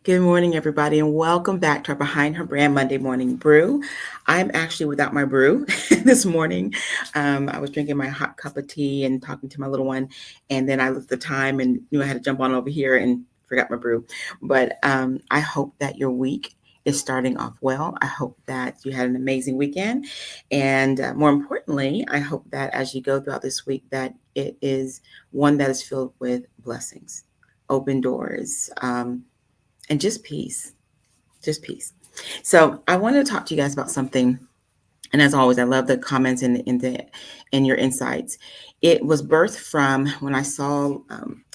Good morning, everybody, and welcome back to our Behind Her Brand Monday Morning Brew. I'm actually without my brew this morning. I was drinking my hot cup of tea and talking to my little one, and then I looked at the time and knew I had to jump on over here and forgot my brew. But I hope that your week is starting off well. I hope that you had an amazing weekend, and more importantly, I hope that as you go throughout this week, that it is one that is filled with blessings, open doors. And just peace. So I want to talk to you guys about something. And as always, I love the comments and your insights. It was birthed from when I saw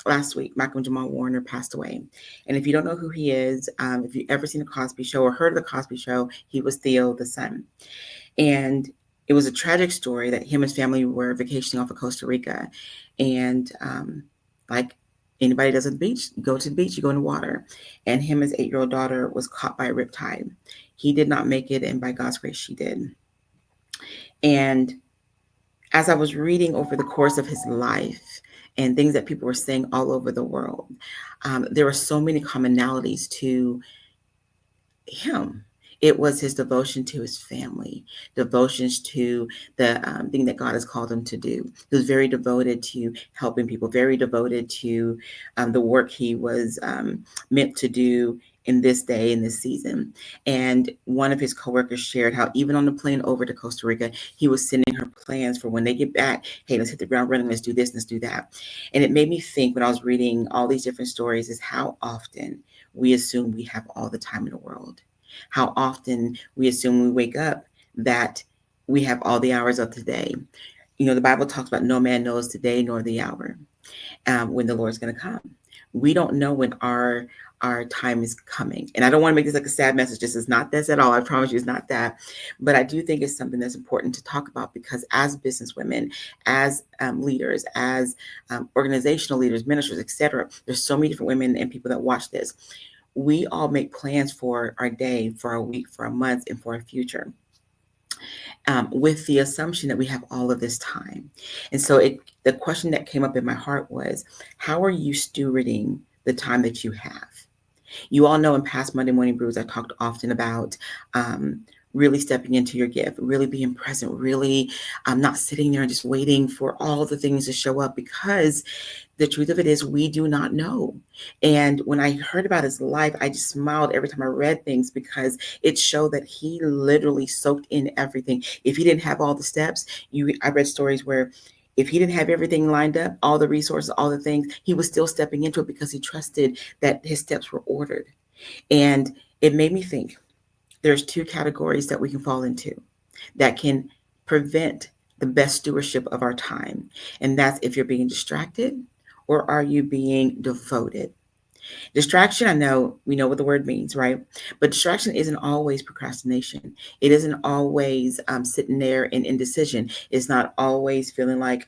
last week Michael Jamal Warner passed away. And if you don't know who he is, if you've ever seen the Cosby Show or heard of the Cosby Show, he was Theo, the son. And it was a tragic story that him and his family were vacationing off of Costa Rica, and like anybody does at the beach, you go to the beach, you go in the water. And him, his 8-year-old daughter, was caught by a riptide. He did not make it, and by God's grace, she did. And as I was reading over the course of his life and things that people were saying all over the world, there were so many commonalities to him. It was his devotion to his family, devotions to the thing that God has called him to do. He was very devoted to helping people, very devoted to the work he was meant to do in this day, in this season. And one of his coworkers shared how even on the plane over to Costa Rica, he was sending her plans for when they get back. Hey, let's hit the ground running. Let's do this. Let's do that. And it made me think when I was reading all these different stories is how often we assume we have all the time in the world. How often we assume we wake up that we have all the hours of today. You know, the Bible talks about no man knows today nor the hour when the Lord's going to come. We don't know when our time is coming. And I don't want to make this like a sad message. This is not this at all. I promise you it's not that. But I do think it's something that's important to talk about because as business women, as leaders, as organizational leaders, ministers, etc., there's so many different women and people that watch this. We all make plans for our day, for our week, for our months, and for our future with the assumption that we have all of this time. And so the question that came up in my heart was, how are you stewarding the time that you have? You all know in past Monday Morning Brews, I talked often about really stepping into your gift, really being present, really not sitting there and just waiting for all the things to show up because the truth of it is we do not know. And when I heard about his life, I just smiled every time I read things because it showed that he literally soaked in everything. If he didn't have all the steps, I read stories where if he didn't have everything lined up, all the resources, all the things, he was still stepping into it because he trusted that his steps were ordered. And it made me think there's two categories that we can fall into that can prevent the best stewardship of our time. And that's if you're being distracted or are you being devoted? Distraction, I know we know what the word means, right? But distraction isn't always procrastination. It isn't always sitting there in indecision. It's not always feeling like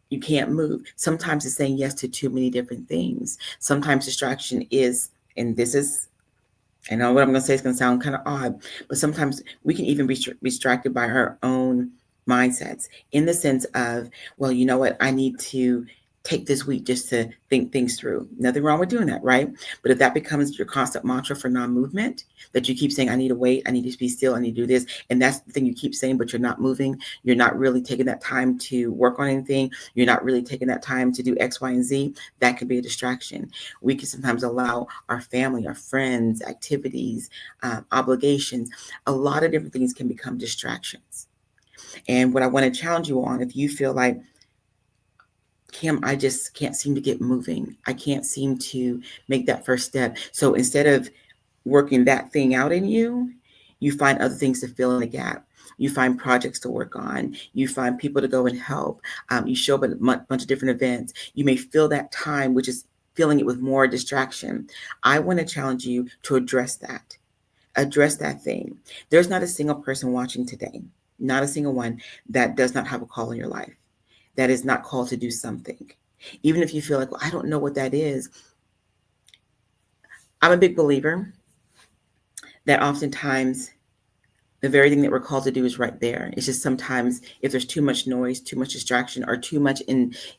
you can't move. Sometimes it's saying yes to too many different things. Sometimes distraction is, and this is, I know what I'm going to say is going to sound kind of odd, but sometimes we can even be distracted by our own mindsets in the sense of, well, you know what, I need to take this week just to think things through. Nothing wrong with doing that, right? But if that becomes your constant mantra for non-movement, that you keep saying, I need to wait, I need to be still, I need to do this, and that's the thing you keep saying, but you're not moving, you're not really taking that time to work on anything, you're not really taking that time to do X, Y, and Z, that could be a distraction. We can sometimes allow our family, our friends, activities, obligations, a lot of different things can become distractions. And what I want to challenge you on, if you feel like, Kim, I just can't seem to get moving. I can't seem to make that first step. So instead of working that thing out in you, you find other things to fill in the gap. You find projects to work on. You find people to go and help. You show up at a bunch of different events. You may fill that time, which is filling it with more distraction. I want to challenge you to address that. Address that thing. There's not a single person watching today, not a single one that does not have a call in your life, that is not called to do something. Even if you feel like, well, I don't know what that is. I'm a big believer that oftentimes the very thing that we're called to do is right there. It's just sometimes if there's too much noise, too much distraction, or too much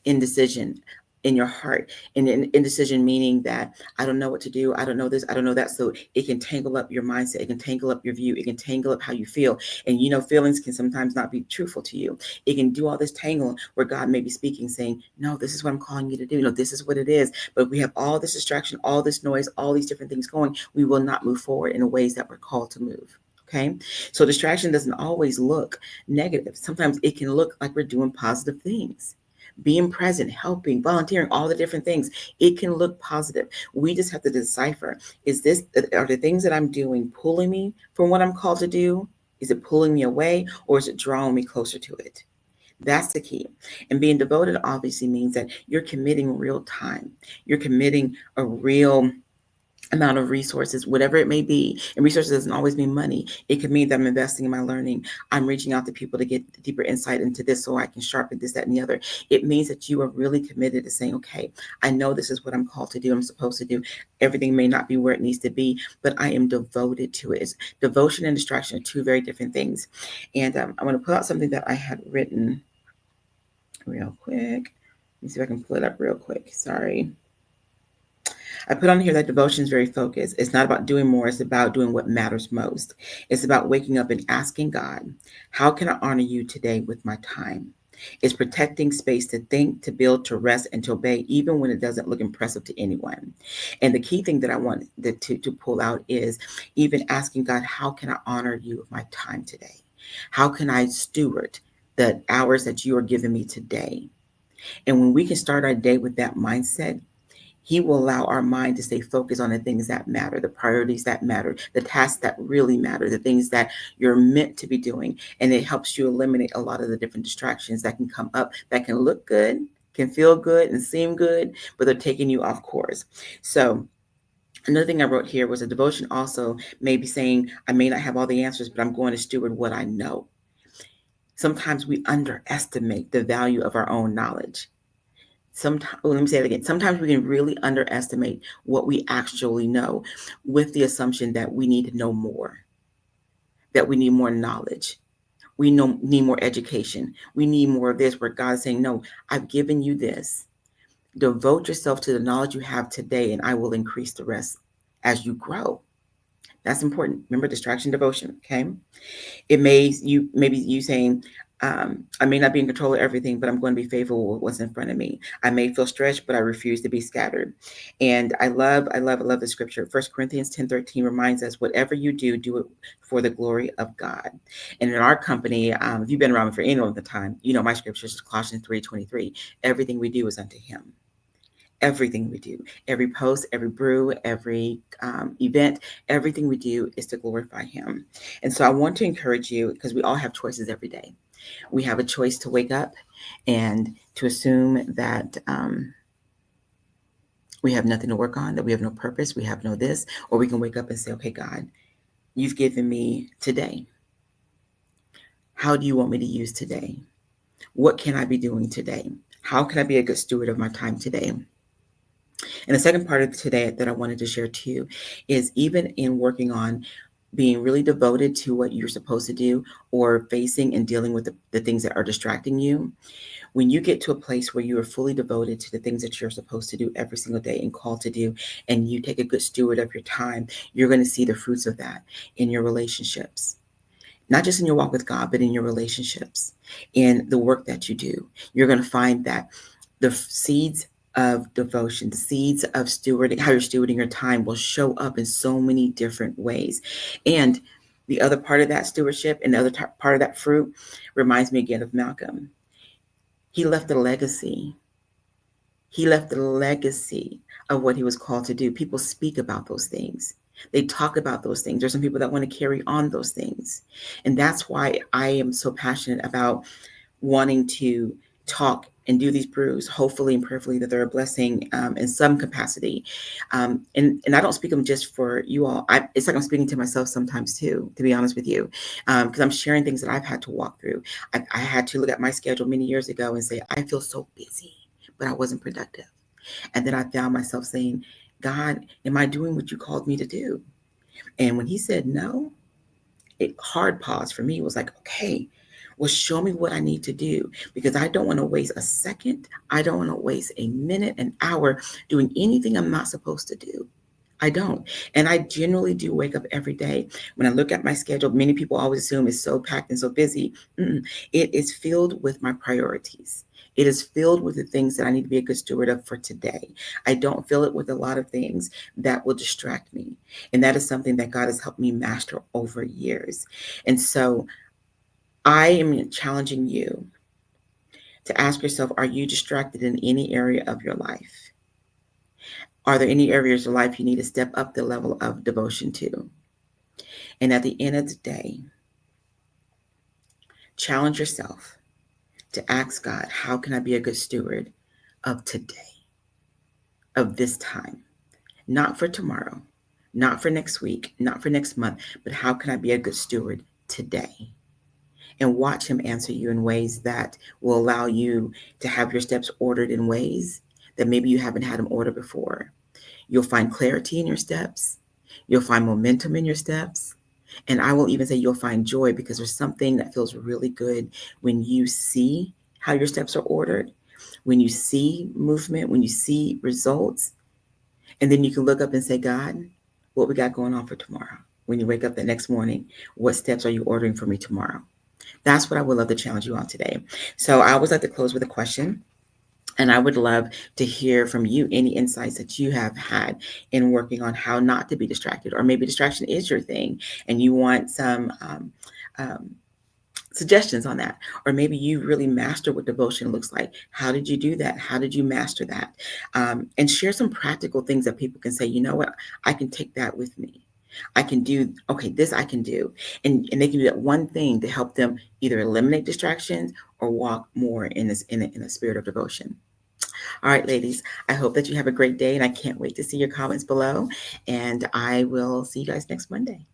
indecision, in your heart. And indecision meaning that I don't know what to do. I don't know this. I don't know that. So it can tangle up your mindset. It can tangle up your view. It can tangle up how you feel. And feelings can sometimes not be truthful to you. It can do all this tangling where God may be speaking, saying, no, this is what I'm calling you to do. This is what it is. But if we have all this distraction, all this noise, all these different things going, we will not move forward in the ways that we're called to move. Okay. So distraction doesn't always look negative. Sometimes it can look like we're doing positive things. Being present, helping, volunteering, all the different things. It can look positive. We just have to decipher, are the things that I'm doing pulling me from what I'm called to do? Is it pulling me away, or is it drawing me closer to it? That's the key. And being devoted obviously means that you're committing real time. You're committing a real amount of resources, whatever it may be. And resources doesn't always mean money. It could mean that I'm investing in my learning. I'm reaching out to people to get deeper insight into this so I can sharpen this, that, and the other. It means that you are really committed to saying, okay, I know this is what I'm called to do. I'm supposed to do. Everything may not be where it needs to be, but I am devoted to it. It's devotion and distraction are two very different things. And I'm going to pull out something that I had written real quick. Let me see if I can pull it up real quick. Sorry. I put on here that devotion is very focused. It's not about doing more. It's about doing what matters most. It's about waking up and asking God, how can I honor you today with my time? It's protecting space to think, to build, to rest, and to obey, even when it doesn't look impressive to anyone. And the key thing that I want to pull out is even asking God, how can I honor you with my time today? How can I steward the hours that you are giving me today? And when we can start our day with that mindset, He will allow our mind to stay focused on the things that matter, the priorities that matter, the tasks that really matter, the things that you're meant to be doing. And it helps you eliminate a lot of the different distractions that can come up that can look good, can feel good and seem good, but they're taking you off course. So another thing I wrote here was a devotion also may be saying, I may not have all the answers, but I'm going to steward what I know. Sometimes we underestimate the value of our own knowledge. Let me say it again. Sometimes we can really underestimate what we actually know with the assumption that we need to know more, that we need more knowledge. Need more education. We need more of this, where God is saying, no, I've given you this. Devote yourself to the knowledge you have today, and I will increase the rest as you grow. That's important. Remember, distraction, devotion. Okay. It maybe you saying, I may not be in control of everything, but I'm going to be faithful with what's in front of me. I may feel stretched, but I refuse to be scattered. And I love the scripture. 1 Corinthians 10:13 reminds us, whatever you do, do it for the glory of God. And in our company, if you've been around for any length of time, my scripture is Colossians 3:23. Everything we do is unto Him. Everything we do, every post, every brew, every event, everything we do is to glorify Him. And so I want to encourage you, because we all have choices every day. We have a choice to wake up and to assume that we have nothing to work on, that we have no purpose, we have no this, or we can wake up and say, okay, God, you've given me today. How do you want me to use today? What can I be doing today? How can I be a good steward of my time today? And the second part of today that I wanted to share too is, even in working on being really devoted to what you're supposed to do, or facing and dealing with the things that are distracting you, when you get to a place where you are fully devoted to the things that you're supposed to do every single day and called to do, and you take a good steward of your time, you're going to see the fruits of that in your relationships. Not just in your walk with God, but in your relationships, in the work that you do. You're going to find that the seeds of devotion, the seeds of stewarding, how you're stewarding your time, will show up in so many different ways. And the other part of that stewardship, and the other part of that fruit, reminds me again of Malcolm. He left a legacy. He left a legacy of what he was called to do. People speak about those things. They talk about those things. There's some people that want to carry on those things. And that's why I am so passionate about wanting to talk and do these brews, hopefully and prayerfully that they're a blessing in some capacity. And I don't speak them just for you all. It's like I'm speaking to myself sometimes too, to be honest with you, because I'm sharing things that I've had to walk through. I had to look at my schedule many years ago and say, I feel so busy, but I wasn't productive. And then I found myself saying, God, am I doing what you called me to do? And when He said no, hard pause for me was like, okay, Well, show me what I need to do because I don't want to waste a second. I don't want to waste a minute, an hour doing anything I'm not supposed to do. I don't. And I generally do wake up every day. When I look at my schedule, many people always assume it's so packed and so busy. It is filled with my priorities. It is filled with the things that I need to be a good steward of for today. I don't fill it with a lot of things that will distract me. And that is something that God has helped me master over years. And so I am challenging you to ask yourself, are you distracted in any area of your life? Are there any areas of life you need to step up the level of devotion to? And at the end of the day, challenge yourself to ask God, how can I be a good steward of today, of this time? Not for tomorrow, not for next week, not for next month, but how can I be a good steward today? And watch Him answer you in ways that will allow you to have your steps ordered in ways that maybe you haven't had them ordered before. You'll find clarity in your steps. You'll find momentum in your steps. And I will even say you'll find joy because there's something that feels really good when you see how your steps are ordered, when you see movement, when you see results. And then you can look up and say, God, what we got going on for tomorrow? When you wake up the next morning, what steps are you ordering for me tomorrow? That's what I would love to challenge you on today. So I always like to close with a question. And I would love to hear from you any insights that you have had in working on how not to be distracted, or maybe distraction is your thing and you want some um, suggestions on that. Or maybe you really master what devotion looks like. How did you do that? How did you master that? And share some practical things that people can say, you know what, I can take that with me. I can do, okay, this I can do. And they can do that one thing to help them either eliminate distractions or walk more in this in a spirit of devotion. All right, ladies, I hope that you have a great day, and I can't wait to see your comments below. And I will see you guys next Monday.